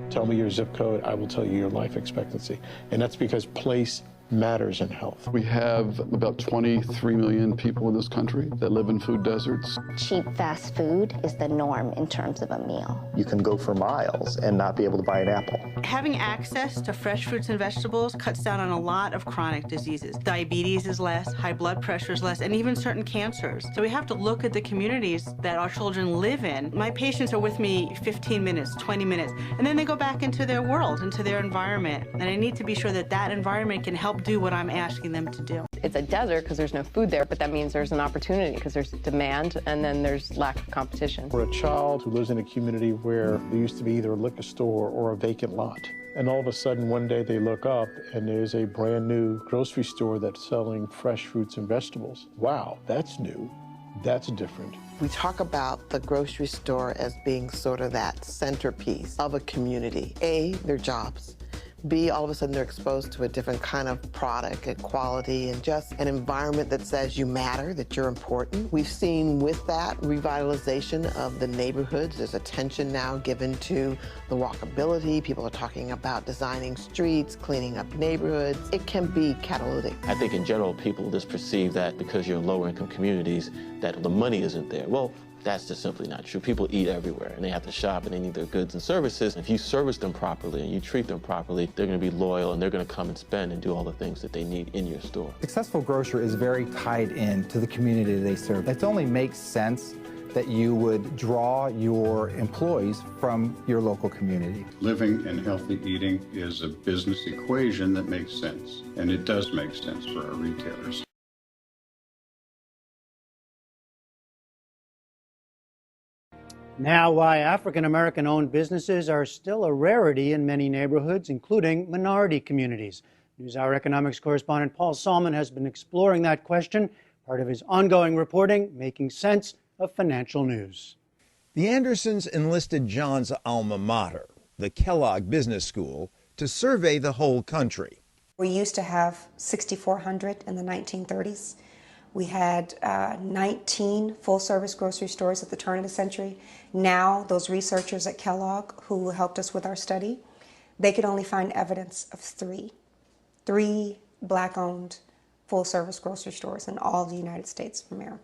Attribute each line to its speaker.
Speaker 1: Tell me your zip code, I will tell you your life expectancy. And that's because place matters in health.
Speaker 2: We have about 23 million people in this country that live in food deserts.
Speaker 3: Cheap fast food is the norm in terms of a meal.
Speaker 4: You can go for miles and not be able to buy an apple.
Speaker 5: Having access to fresh fruits and vegetables cuts down on a lot of chronic diseases. Diabetes is less, high blood pressure is less, and even certain cancers. So we have to look at the communities that our children live in. My patients are with me 15 minutes, 20 minutes, and then they go back into their world, into their environment. And I need to be sure that that environment can help do what I'm asking them to do.
Speaker 6: It's a desert because there's no food there, but that means there's an opportunity because there's demand and then there's lack of competition.
Speaker 1: For a child who lives in a community where there used to be either a liquor store or a vacant lot, and all of a sudden one day they look up and there's a brand new grocery store that's selling fresh fruits and vegetables. Wow, that's new. That's different.
Speaker 7: We talk about the grocery store as being sort of that centerpiece of a community. A, their jobs. B, all of a sudden they're exposed to a different kind of product and quality and just an environment that says you matter, that you're important. We've seen with that revitalization of the neighborhoods. There's attention now given to the walkability. People are talking about designing streets, cleaning up neighborhoods. It can be catalytic.
Speaker 8: I think in general people just perceive that because you're in lower income communities that the money isn't there. Well, that's just simply not true. People eat everywhere, and they have to shop, and they need their goods and services. If you service them properly and you treat them properly, they're going to be loyal, and they're going to come and spend and do all the things that they need in your store.
Speaker 9: Successful grocer is very tied in to the community they serve. It only makes sense that you would draw your employees from your local community.
Speaker 10: Living and healthy eating is a business equation that makes sense, and it does make sense for our retailers.
Speaker 11: Now, why African-American-owned businesses are still a rarity in many neighborhoods, including minority communities. NewsHour economics correspondent Paul Salmon has been exploring that question, part of his ongoing reporting, Making Sense of Financial News.
Speaker 12: The Andersons enlisted John's alma mater, the Kellogg Business School, to survey the whole country.
Speaker 13: We used to have 6,400 in the 1930s. We had 19 full-service grocery stores at the turn of the century. Now, those researchers at Kellogg who helped us with our study, they could only find evidence of three Black-owned full-service grocery stores in all of the United States of America.